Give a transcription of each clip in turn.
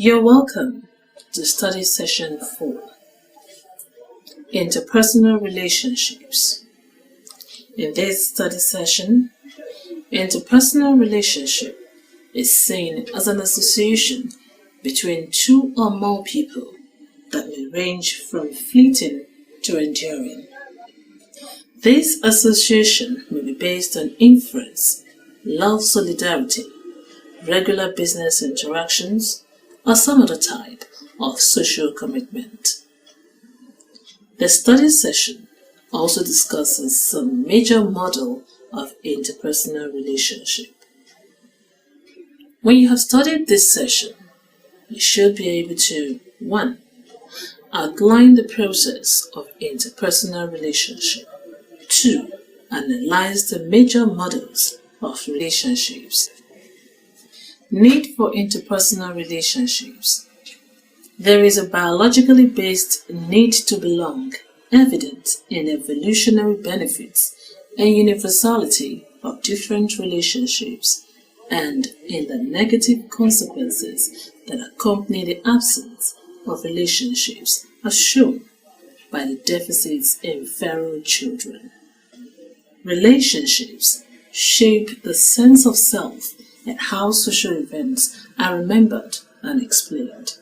You're welcome to study session 4, Interpersonal Relationships. In this study session, interpersonal relationship is seen as an association between two or more people that may range from fleeting to enduring. This association may be based on inference, love, solidarity, regular business interactions, or some other type of social commitment. The study session also discusses some major model of interpersonal relationship. When you have studied this session, you should be able to 1. Outline the process of interpersonal relationship. 2. Analyze the major models of relationships. Need for interpersonal relationships. There is a biologically based need to belong, evident in evolutionary benefits and universality of different relationships, and in the negative consequences that accompany the absence of relationships, as shown by the deficits in feral children. Relationships shape the sense of self and how social events are remembered and explained.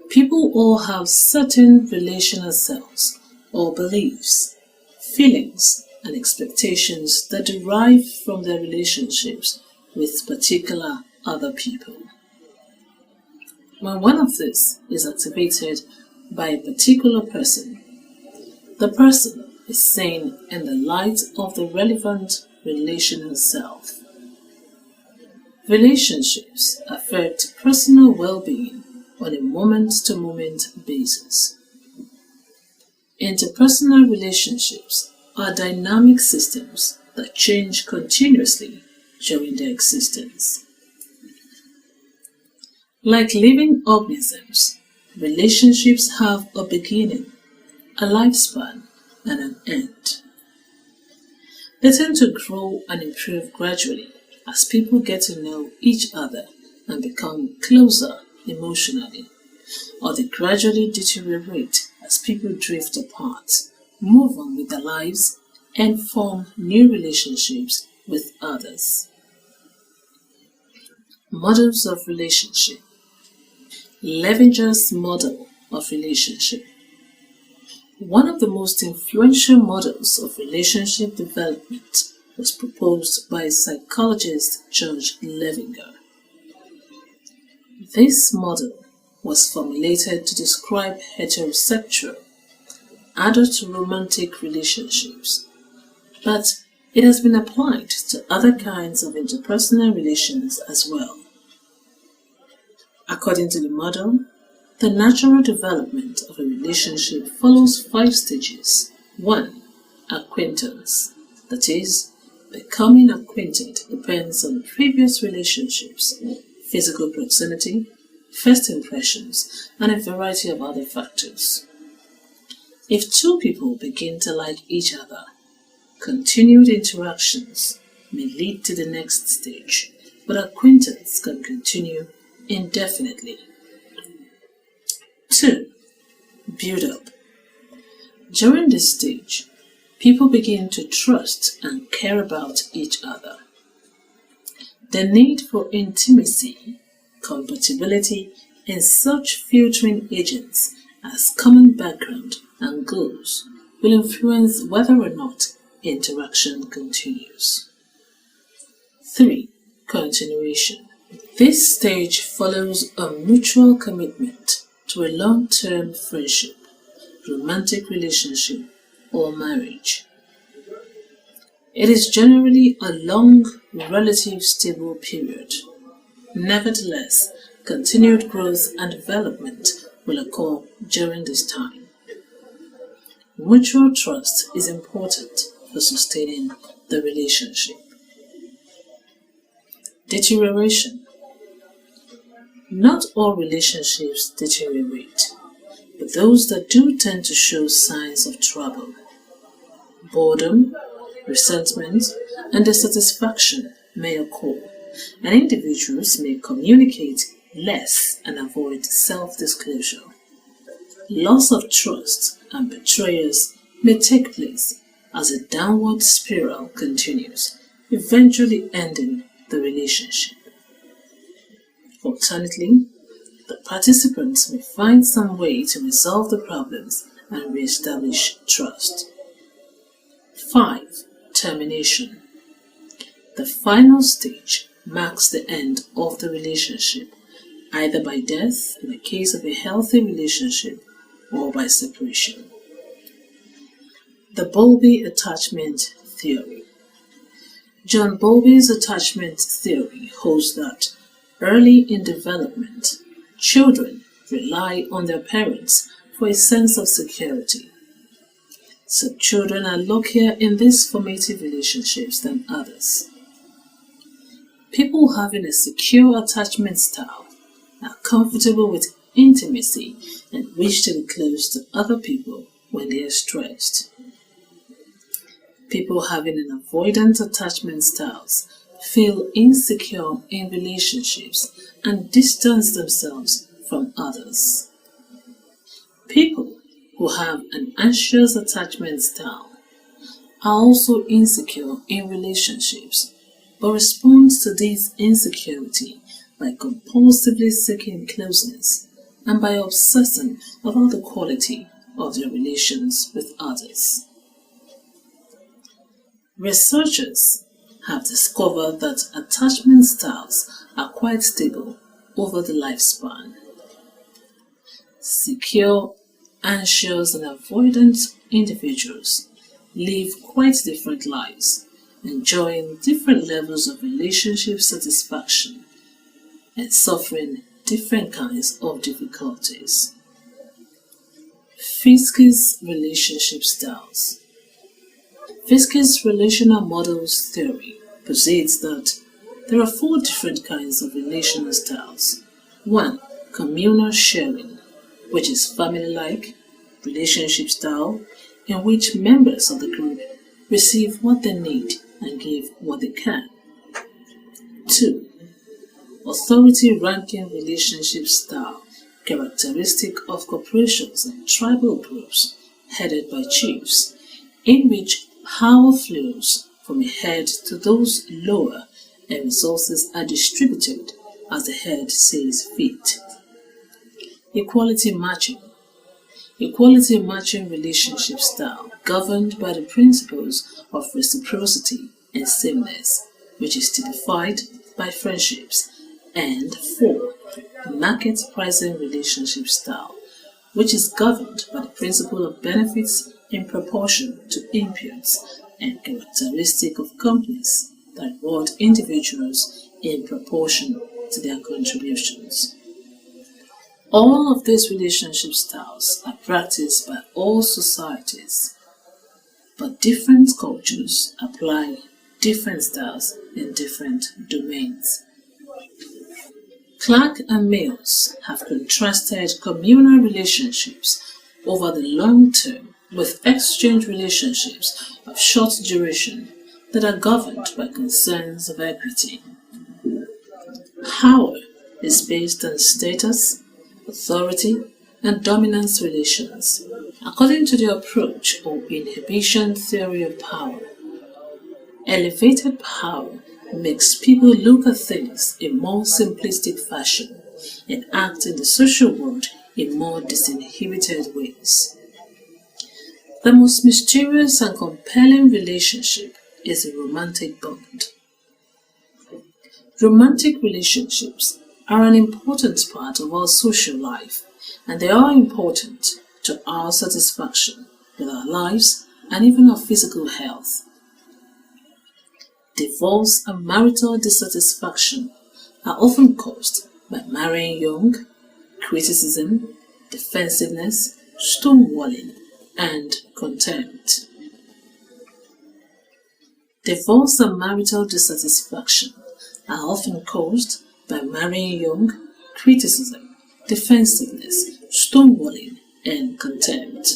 People all have certain relational selves or beliefs, feelings, and expectations that derive from their relationships with particular other people. When one of these is activated by a particular person, the person is seen in the light of the relevant relational self. Relationships affect personal well-being on a moment-to-moment basis. Interpersonal relationships are dynamic systems that change continuously during their existence. Like living organisms, relationships have a beginning, a lifespan, and an end. They tend to grow and improve gradually as people get to know each other and become closer emotionally, or they gradually deteriorate as people drift apart, move on with their lives, and form new relationships with others. Models of relationship. Levinger's model of relationship. One of the most influential models of relationship development was proposed by psychologist George Levinger. This model was formulated to describe heterosexual, adult romantic relationships, but it has been applied to other kinds of interpersonal relations as well. According to the model, the natural development of a relationship follows 5 stages. 1. Acquaintance, that is, becoming acquainted depends on previous relationships, physical proximity, first impressions, and a variety of other factors. If 2 people begin to like each other, continued interactions may lead to the next stage, but acquaintance can continue indefinitely. 2. Build up. During this stage, people begin to trust and care about each other. The need for intimacy, compatibility, and such filtering agents as common background and goals will influence whether or not interaction continues. 3. Continuation. This stage follows a mutual commitment to a long-term friendship, romantic relationship, or marriage. It is generally a long, relatively stable period. Nevertheless, continued growth and development will occur during this time. Mutual trust is important for sustaining the relationship. Deterioration. Not all relationships deteriorate, but those that do tend to show signs of trouble. Boredom, resentment, and dissatisfaction may occur, and individuals may communicate less and avoid self-disclosure. Loss of trust and betrayals may take place as a downward spiral continues, eventually ending the relationship. Alternately, the participants may find some way to resolve the problems and re-establish trust. 5. Termination. The final stage marks the end of the relationship, either by death in the case of a healthy relationship or by separation. The Bowlby Attachment Theory. John Bowlby's attachment theory holds that early in development, children rely on their parents for a sense of security. Some children are luckier in these formative relationships than others. People having a secure attachment style are comfortable with intimacy and wish to be close to other people when they are stressed. People having an avoidant attachment styles feel insecure in relationships and distance themselves from others. People who have an anxious attachment style are also insecure in relationships, but respond to this insecurity by compulsively seeking closeness and by obsessing about the quality of their relations with others. Researchers have discovered that attachment styles are quite stable over the lifespan. Secure, anxious, and avoidant individuals live quite different lives, enjoying different levels of relationship satisfaction and suffering different kinds of difficulties. Fiskey's relationship styles. Fiskey's relational models theory posits that there are 4 different kinds of relational styles. 1. Communal sharing, which is family-like relationship style in which members of the group receive what they need and give what they can. 2. Authority ranking relationship style, characteristic of corporations and tribal groups headed by chiefs, in which power flows from a head to those lower and resources are distributed as the head sees fit. Equality matching. Equality matching relationship style governed by the principles of reciprocity and sameness, which is typified by friendships. And 4. Market pricing relationship style, which is governed by the principle of benefits in proportion to inputs and characteristic of companies that reward individuals in proportion to their contributions. All of these relationship styles are practiced by all societies, but different cultures apply different styles in different domains. Clark and Mills have contrasted communal relationships over the long term with exchange relationships of short duration that are governed by concerns of equity. Power is based on status, authority, and dominance relations, according to the approach or inhibition theory of power. Elevated power makes people look at things in more simplistic fashion and act in the social world in more disinhibited ways. The most mysterious and compelling relationship is a romantic bond. Romantic relationships are an important part of our social life, and they are important to our satisfaction with our lives and even our physical health. Divorce and marital dissatisfaction are often caused by marrying young, criticism, defensiveness, stonewalling, and contempt. Divorce and marital dissatisfaction are often caused by marrying young, criticism, defensiveness, stonewalling, and contempt.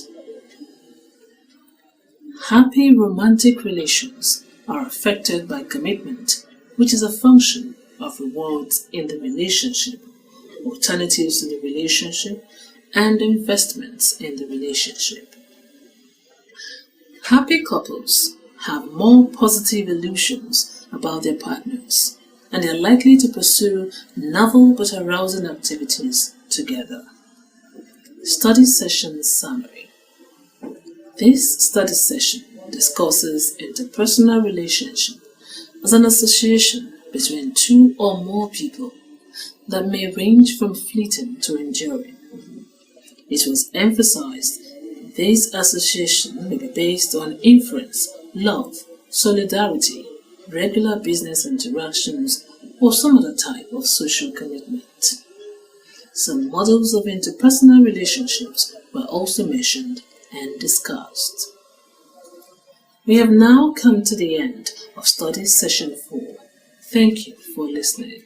Happy romantic relations are affected by commitment, which is a function of rewards in the relationship, alternatives to the relationship, and investments in the relationship. Happy couples have more positive illusions about their partners, and they are likely to pursue novel but arousing activities together. Study session summary. This study session discusses interpersonal relationship as an association between two or more people that may range from fleeting to enduring. It was emphasized this association may be based on inference, love, solidarity, regular business interactions, or some other type of social commitment. Some models of interpersonal relationships were also mentioned and discussed. We have now come to the end of study session 4. Thank you for listening.